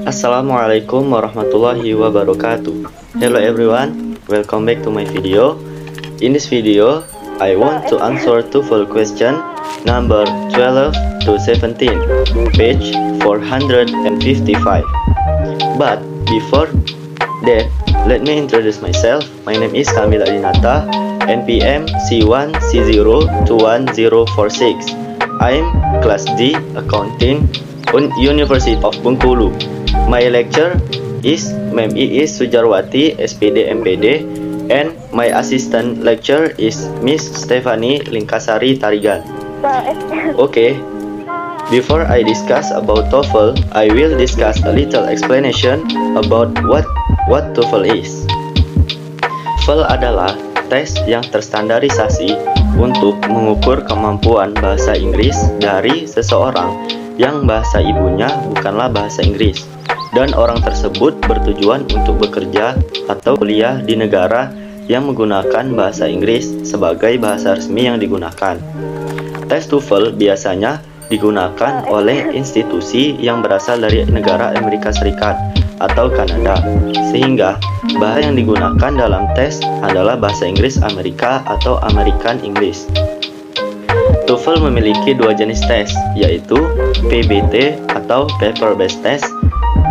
Assalamualaikum warahmatullahi wabarakatuh. Hello everyone, welcome back to my video. In this video, I want to answer TOEFL question number 12 to 17, page 455. But before that, let me introduce myself. My name is Kamil Adinata, NPM C1C0211046. I'm Class D Accounting, University of Bengkulu. My lecturer is Ma'am Iis Sujarwati, SPD MPD, and my assistant lecturer is Miss Stephanie Lingkasari Tarigan. Okay, before I discuss about TOEFL, I will discuss a little explanation about what TOEFL is. TOEFL adalah tes yang terstandarisasi untuk mengukur kemampuan bahasa Inggris dari seseorang yang bahasa ibunya bukanlah bahasa Inggris, dan orang tersebut bertujuan untuk bekerja atau kuliah di negara yang menggunakan bahasa Inggris sebagai bahasa resmi yang digunakan. Tes TOEFL biasanya digunakan oleh institusi yang berasal dari negara Amerika Serikat atau Kanada, sehingga bahasa yang digunakan dalam tes adalah bahasa Inggris Amerika atau American English. TOEFL memiliki dua jenis tes, yaitu PBT atau Paper Based Test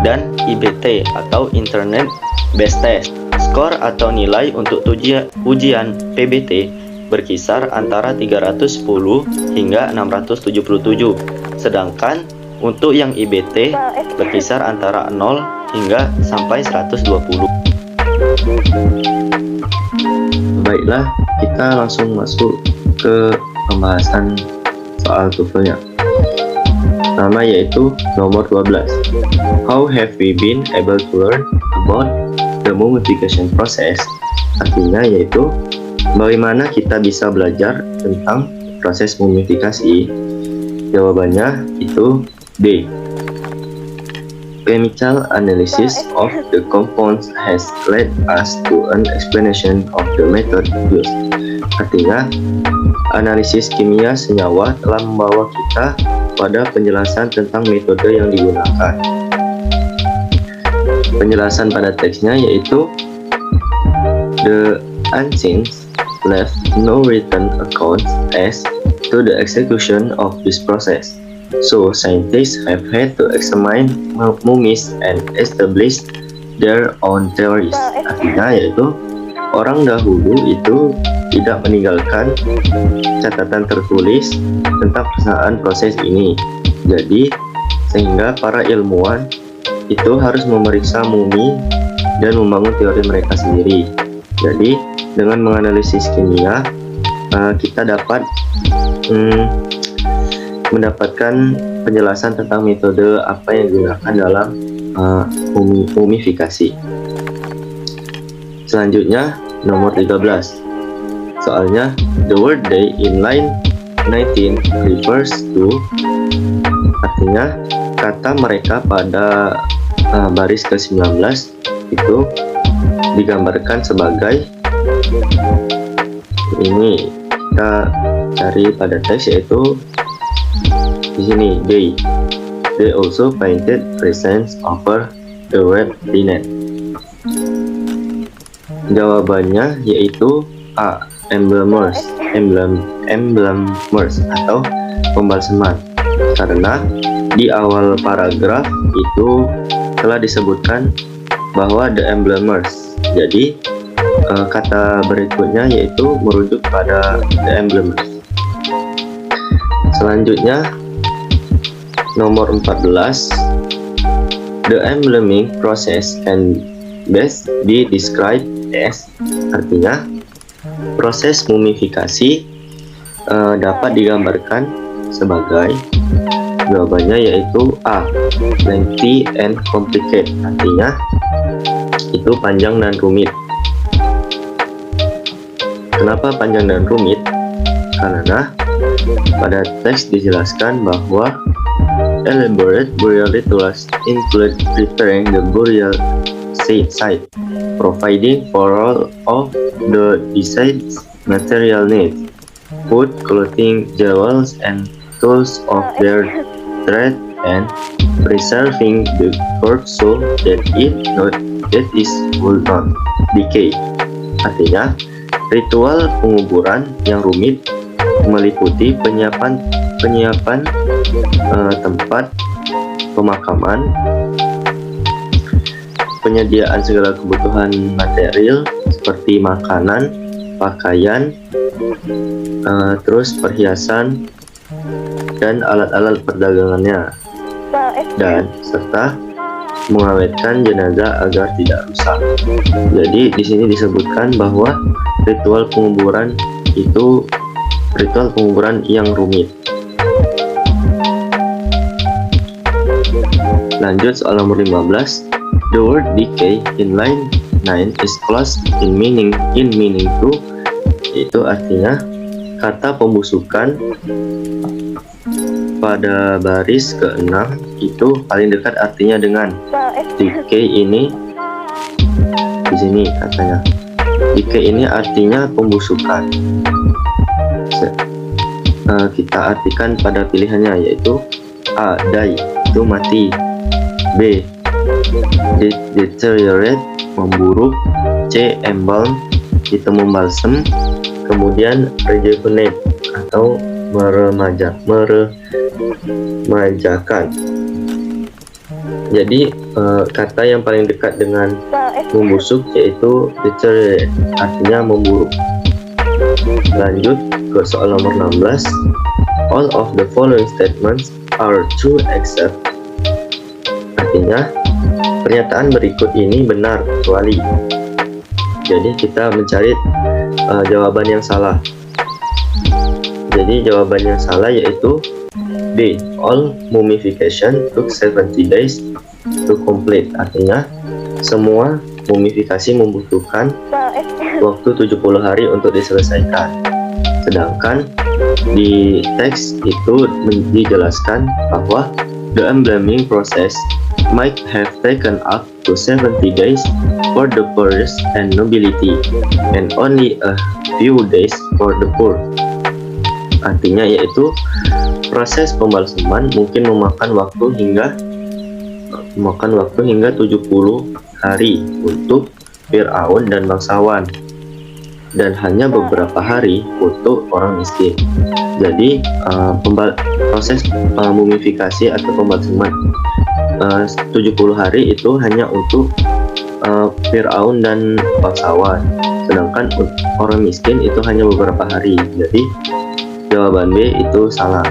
dan IBT atau Internet Based Test. Skor atau nilai untuk ujian PBT berkisar antara 310 hingga 677, sedangkan untuk yang IBT berkisar antara 0 hingga sampai 120. Baiklah, kita langsung masuk ke pembahasan soal TOEFL-nya. Nama yaitu nomor 12. How have we been able to learn about the mummification process? Artinya yaitu bagaimana kita bisa belajar tentang proses mumifikasi? Jawabannya itu D. Chemical analysis of the compounds has led us to an explanation of the method used. Artinya, analisis kimia senyawa telah membawa kita pada penjelasan tentang metode yang digunakan. Penjelasan pada teksnya yaitu the ancients left no written accounts as to the execution of this process. So scientists have had to examine mummies and establish their own theories. Artinya yaitu orang dahulu itu tidak meninggalkan catatan tertulis tentang pelaksanaan proses ini. Jadi sehingga para ilmuwan itu harus memeriksa mumi dan membangun teori mereka sendiri. Jadi dengan menganalisis kimia kita dapat mendapatkan penjelasan tentang metode apa yang digunakan dalam mumifikasi. Selanjutnya nomor 13. Soalnya the word day in line 19 refers to, artinya kata mereka pada baris ke-19 itu digambarkan sebagai ini. Kita cari pada teks yaitu di sini they. They also painted presents over the wet linen. Jawabannya yaitu A. Emblemers atau pembalseman, karena di awal paragraf itu telah disebutkan bahwa the emblemers. Jadi kata berikutnya yaitu merujuk pada the emblemers. Selanjutnya nomor 14. The emblemming process can best be described as, artinya proses mumifikasi dapat digambarkan sebagai, jawabannya yaitu A. Lengthy and complicated, artinya itu panjang dan rumit. Kenapa panjang dan rumit? Karena pada teks dijelaskan bahwa elaborate burial rituals include preparing the burial site, providing for all of the deceased's material needs, food, clothing, jewels, and tools of their trade, and preserving the corpse so that it will not decay. Artinya, ritual penguburan yang rumit meliputi penyiapan tempat pemakaman, penyediaan segala kebutuhan material seperti makanan, pakaian, terus perhiasan dan alat-alat perdagangannya, dan serta mengawetkan jenazah agar tidak rusak. Jadi di sini disebutkan bahwa ritual penguburan itu ritual penguburan yang rumit. Lanjut soal nomor 15. The word decay in line 9 is close in meaning to. Itu artinya kata pembusukan pada baris ke-6 itu paling dekat artinya dengan. Decay ini di sini katanya. Decay ini artinya pembusukan. Kita artikan pada pilihannya, yaitu A. Die, itu mati. B. Deteriorate, memburuk. C. Embalm, itu membalsem. Kemudian rejuvenate atau meremajakan. Jadi kata yang paling dekat dengan membusuk yaitu deteriorate, artinya memburuk. Lanjut ke soal nomor 16. All of the following statements are true except. Artinya pernyataan berikut ini benar kecuali. Jadi kita mencari jawaban yang salah. Jadi jawaban yang salah yaitu D. All mummification took 70 days to complete. Artinya semua mumifikasi membutuhkan waktu 70 hari untuk diselesaikan. Sedangkan di teks itu dijelaskan bahwa the embalming process might have taken up to 70 days for the poorest and nobility and only a few days for the poor. Artinya yaitu proses pembalseman mungkin memakan waktu hingga 70 hari untuk Fir'aun dan bangsawan, dan hanya beberapa hari untuk orang miskin. Jadi proses mumifikasi atau pembalseman 70 hari itu hanya untuk Fir'aun dan bangsawan, sedangkan orang miskin itu hanya beberapa hari. Jadi jawaban B itu salah.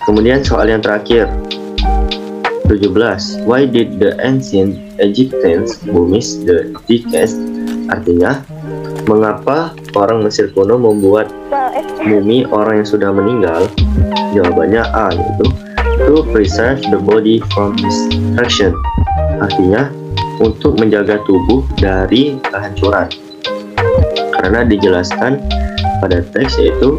Kemudian soal yang terakhir 17. Why did the ancient Egyptians mummies the deceased? Artinya, mengapa orang Mesir kuno membuat mumi orang yang sudah meninggal? Jawabannya A, yaitu to preserve the body from destruction. Artinya, untuk menjaga tubuh dari kehancuran. Karena dijelaskan pada teks yaitu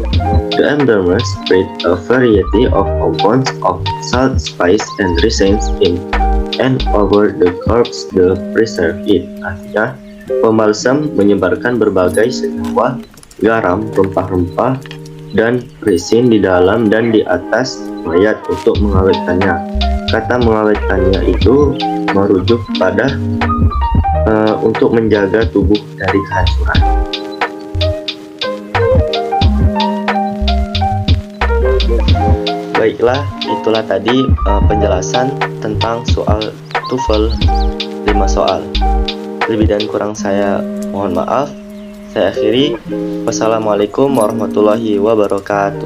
the embalmers spread a variety of compounds of salt, spice, and resins in and over the corpse to preserve it. Artinya, pembalsam menyebarkan berbagai senyawa, garam, rempah-rempah, dan resin di dalam dan di atas mayat untuk mengawetkannya. Kata mengawetkannya itu merujuk pada untuk menjaga tubuh dari kehancuran. Baiklah, itulah tadi penjelasan tentang soal TOEFL 5 soal. Lebih dan kurang saya mohon maaf. Saya akhiri. Wassalamualaikum warahmatullahi wabarakatuh.